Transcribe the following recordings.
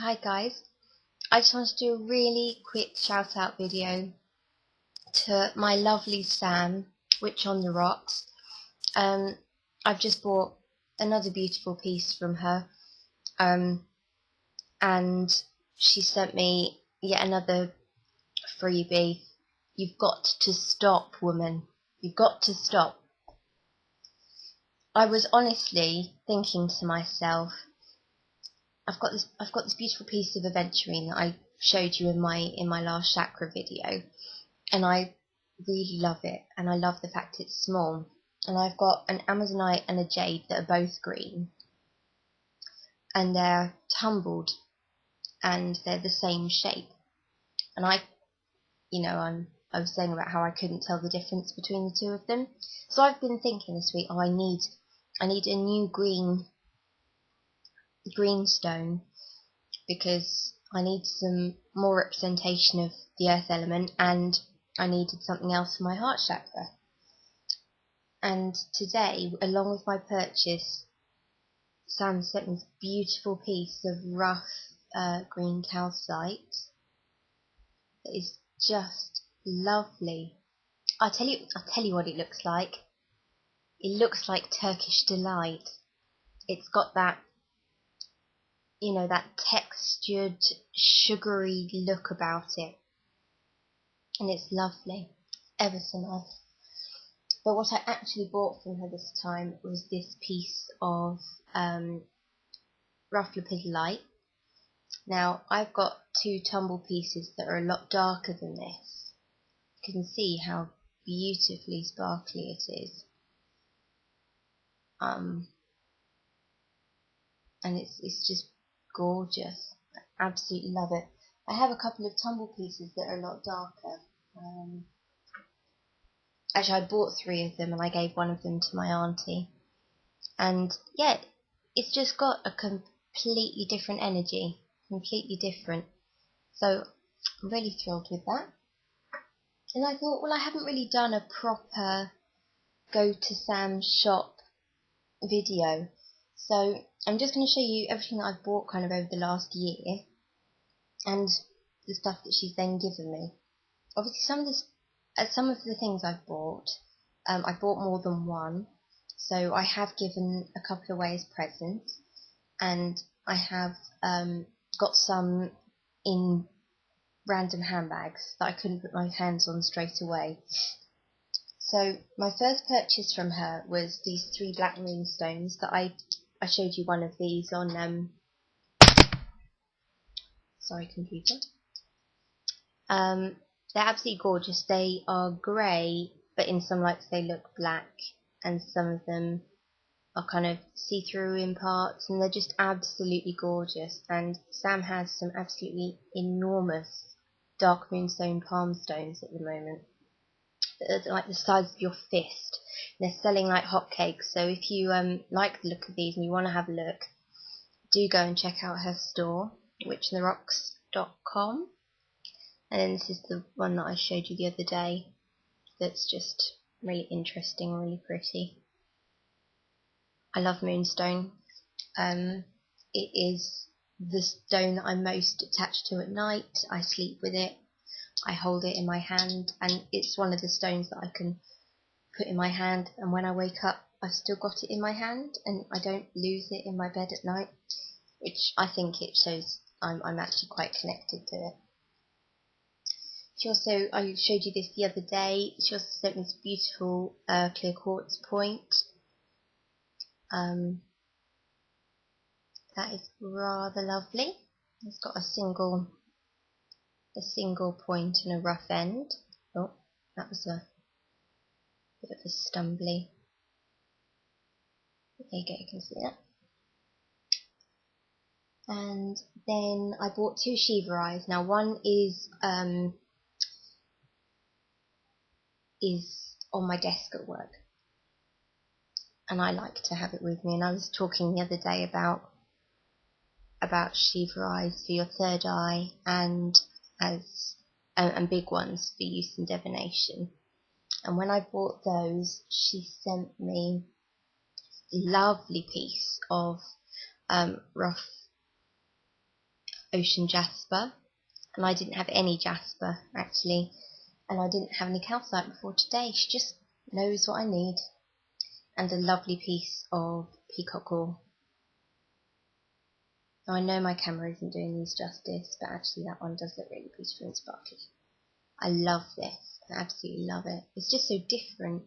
Hi guys, I just wanted to do a really quick shout out video to my lovely Sam, Witch on the Rocks. I've just bought another beautiful piece from her, and she sent me yet another freebie. You've got to stop, woman. You've got to stop. I was honestly thinking to myself, I've got this beautiful piece of aventurine that I showed you in my last chakra video, and I really love it, and I love the fact it's small. And I've got an amazonite and a jade that are both green, and they're tumbled, and they're the same shape. And I was saying about how I couldn't tell the difference between the two of them. So I've been thinking this week, I need a new green stone, because I need some more representation of the earth element, and I needed something else for my heart chakra. And today, along with my purchase, Sam sent me this beautiful piece of rough green calcite that is just lovely. I'll tell you what it looks like. It looks like Turkish delight. It's got that, that textured, sugary look about it, and it's lovely, ever so nice. But what I actually bought from her this time was this piece of rough lepidolite. Now, I've got two tumble pieces that are a lot darker than this. You can see how beautifully sparkly it is. And it's just gorgeous. I absolutely love it. I have a couple of tumble pieces that are a lot darker. Actually, I bought 3 of them, and I gave one of them to my auntie. And yeah, it's just got a completely different energy, completely different. So I'm really thrilled with that. And I thought, well, I haven't really done a proper go to Sam's shop video, so I'm just going to show you everything that I've bought kind of over the last year, and the stuff that she's then given me. Obviously, some of the things I've bought, I bought more than one, so I have given a couple away as presents, and I have got some in random handbags that I couldn't put my hands on straight away. So my first purchase from her was these 3 black moonstones that I showed you one of these on sorry, computer. They're absolutely gorgeous. They are grey, but in some lights they look black, and some of them are kind of see-through in parts, and they're just absolutely gorgeous. And Sam has some absolutely enormous dark moonstone palm stones at the moment, that are like the size of your fist. They're selling like hotcakes, so if you like the look of these and you want to have a look, do go and check out her store, witchontherocks.com. And then this is the one that I showed you the other day, that's just really interesting, really pretty. I love moonstone. It is the stone that I'm most attached to at night. I sleep with it, I hold it in my hand, and it's one of the stones that I can put in my hand, and when I wake up I've still got it in my hand, and I don't lose it in my bed at night, which I think it shows I'm actually quite connected to it. I showed you this the other day, she also sent me this beautiful clear quartz point. That is rather lovely. It's got a single point and a rough end. Oh, that was a bit of a stumbly. There you go, you can see that. And then I bought 2 Shiva eyes. Now one is on my desk at work, and I like to have it with me. And I was talking the other day about Shiva eyes for your 3rd eye, and big ones for use in divination. And when I bought those, she sent me a lovely piece of rough ocean jasper, and I didn't have any jasper actually, and I didn't have any calcite before today. She just knows what I need. And a lovely piece of peacock gall. Now I know my camera isn't doing these justice, but actually that one does look really beautiful and sparkly. I love this. I absolutely love it. It's just so different.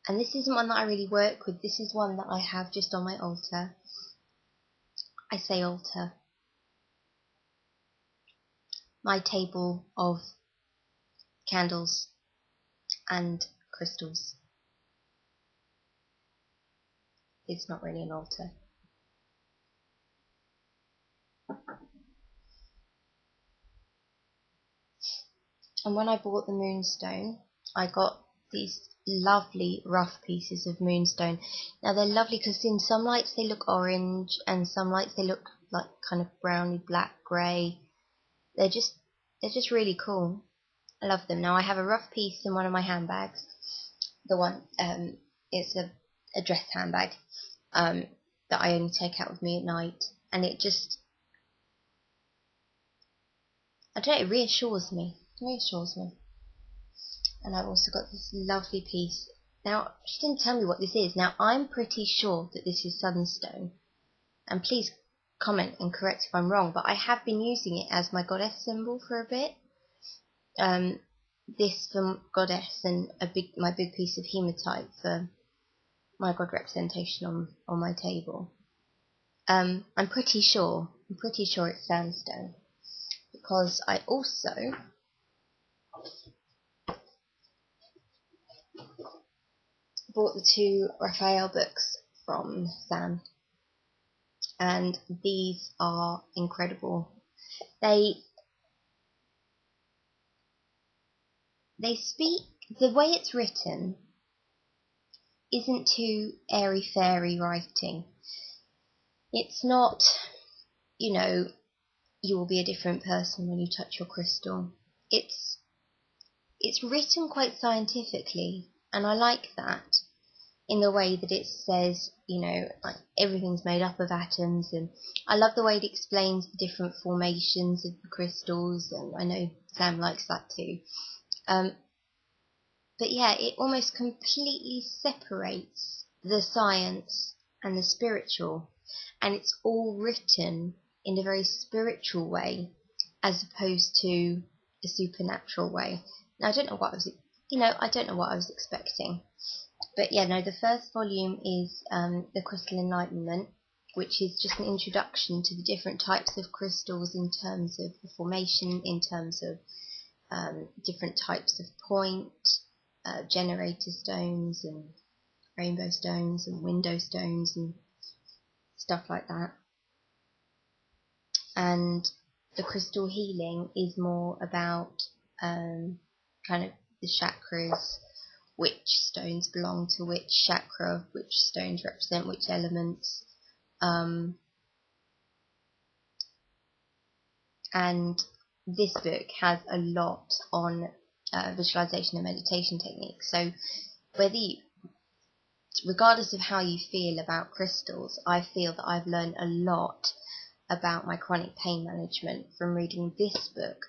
And this isn't one that I really work with. This is one that I have just on my altar. I say altar. My table of candles and crystals. It's not really an altar. And when I bought the moonstone, I got these lovely rough pieces of moonstone. Now they're lovely because in some lights they look orange, and some lights they look like kind of browny black grey. They're just really cool. I love them. Now I have a rough piece in one of my handbags. The one it's a dress handbag that I only take out with me at night, and it just, I don't know, it reassures me. It reassures me. And I've also got this lovely piece. Now, she didn't tell me what this is. Now, I'm pretty sure that this is sunstone. And please comment and correct if I'm wrong, but I have been using it as my goddess symbol for a bit. This for goddess, and my big piece of hematite for my god representation on my table. I'm pretty sure it's sandstone, because I also bought the 2 Raphael books from Sam, and these are incredible. They speak, the way it's written isn't too airy-fairy writing. It's not, you know, you will be a different person when you touch your crystal. It's written quite scientifically, and I like that, in the way that it says, you know, like everything's made up of atoms, and I love the way it explains the different formations of the crystals, and I know Sam likes that too. But yeah, it almost completely separates the science and the spiritual, and it's all written in a very spiritual way as opposed to a supernatural way. Now I don't know what I was expecting. But yeah, no, the first volume is the Crystal Enlightenment, which is just an introduction to the different types of crystals in terms of the formation, in terms of different types of point, generator stones and rainbow stones and window stones and stuff like that. And the crystal healing is more about kind of the chakras, which stones belong to which chakra, which stones represent which elements. And this book has a lot on visualization and meditation techniques. So regardless of how you feel about crystals, I feel that I've learned a lot about my chronic pain management from reading this book,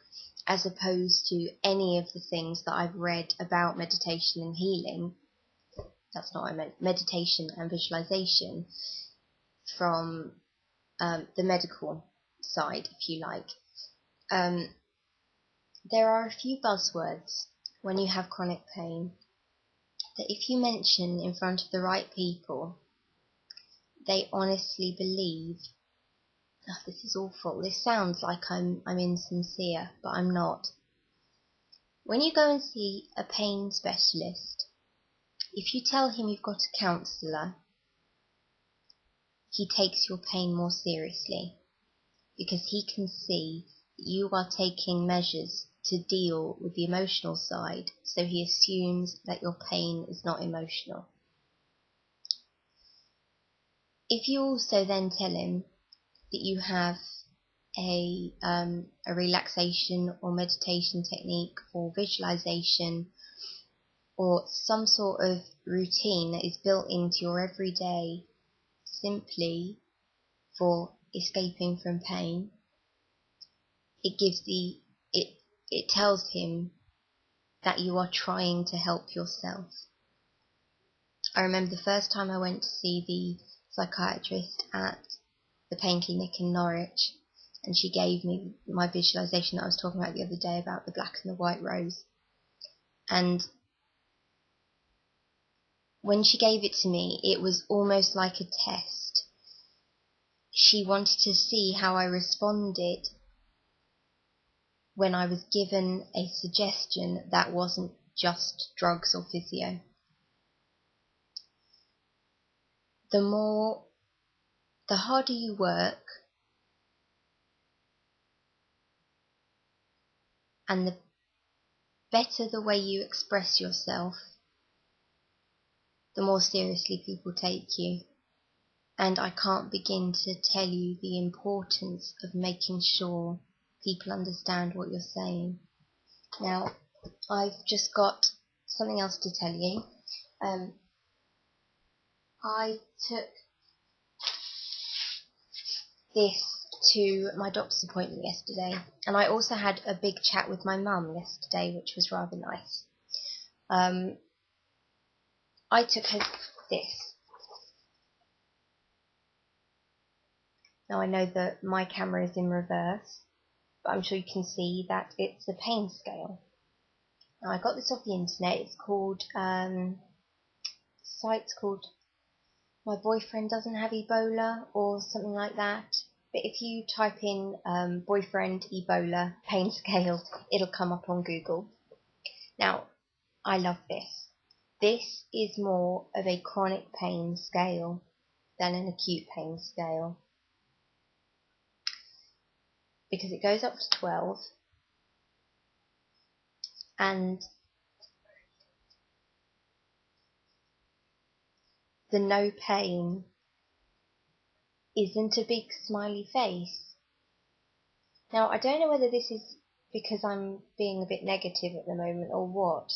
as opposed to any of the things that I've read about meditation and healing. That's not what I meant. Meditation and visualization from the medical side, if you like. There are a few buzzwords when you have chronic pain that if you mention in front of the right people, they honestly believe, oh, this is awful, this sounds like I'm insincere, but I'm not. When you go and see a pain specialist, if you tell him you've got a counsellor, he takes your pain more seriously, because he can see that you are taking measures to deal with the emotional side, so he assumes that your pain is not emotional. If you also then tell him that you have a relaxation or meditation technique or visualization or some sort of routine that is built into your everyday simply for escaping from pain, it tells him that you are trying to help yourself. I remember the first time I went to see the psychiatrist at the pain clinic in Norwich, and she gave me my visualization that I was talking about the other day about the black and the white rose. And when she gave it to me, it was almost like a test. She wanted to see how I responded when I was given a suggestion that wasn't just drugs or physio. The harder you work, and the better the way you express yourself, the more seriously people take you. And I can't begin to tell you the importance of making sure people understand what you're saying. Now, I've just got something else to tell you. I took this to my doctor's appointment yesterday, and I also had a big chat with my mum yesterday, which was rather nice. I took her this. Now I know that my camera is in reverse, but I'm sure you can see that it's a pain scale. Now I got this off the internet. It's called, site's called My Boyfriend Doesn't Have Ebola or something like that. But if you type in boyfriend Ebola pain scale, it'll come up on Google. Now, I love this. This is more of a chronic pain scale than an acute pain scale, because it goes up to 12, and the no pain isn't a big smiley face. Now, I don't know whether this is because I'm being a bit negative at the moment or what,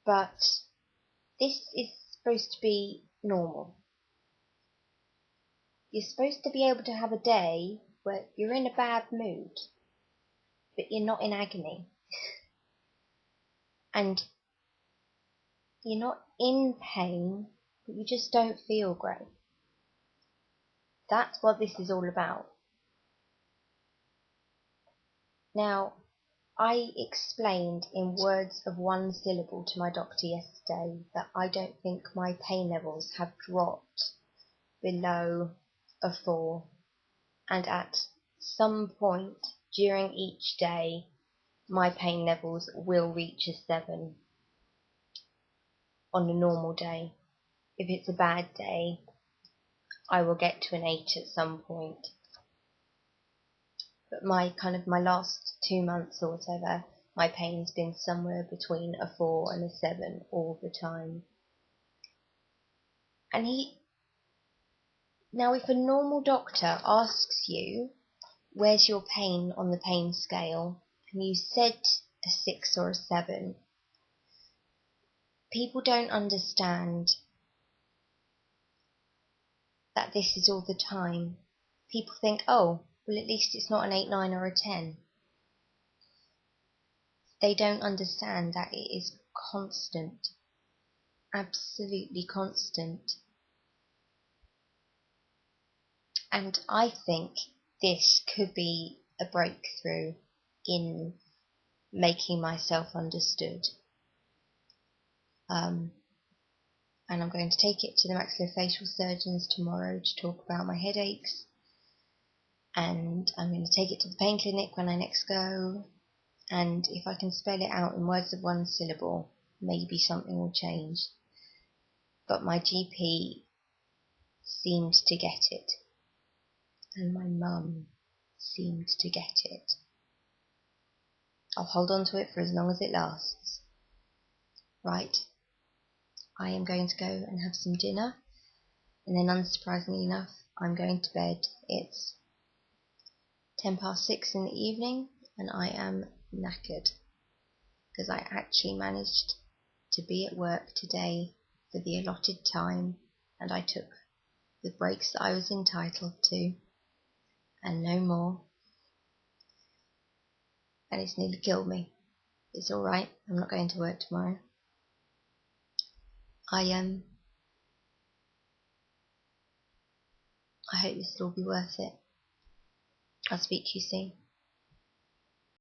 but this is supposed to be normal. You're supposed to be able to have a day where you're in a bad mood, but you're not in agony. And you're not in pain, but you just don't feel great. That's what this is all about. Now, I explained in words of one syllable to my doctor yesterday that I don't think my pain levels have dropped below a 4, and at some point during each day my pain levels will reach a 7 on a normal day. If it's a bad day, I will get to an 8 at some point. But my last 2 months or whatever, my pain's been somewhere between a 4 and a 7 all the time. And now if a normal doctor asks you, where's your pain on the pain scale, and you said a 6 or a 7, people don't understand that this is all the time. People think, oh, well, at least it's not an 8, 9 or a 10. They don't understand that it is constant. Absolutely constant. And I think this could be a breakthrough in making myself understood. And I'm going to take it to the maxillofacial surgeons tomorrow to talk about my headaches. And I'm going to take it to the pain clinic when I next go. And if I can spell it out in words of one syllable, maybe something will change. But my GP seemed to get it. And my mum seemed to get it. I'll hold on to it for as long as it lasts. Right. I am going to go and have some dinner. And then, unsurprisingly enough, I'm going to bed. It's 6:10 in the evening, and I am knackered. Because I actually managed to be at work today for the allotted time, and I took the breaks that I was entitled to, and no more. And it's nearly killed me. It's alright, I'm not going to work tomorrow. I hope this will all be worth it. I'll speak to you soon.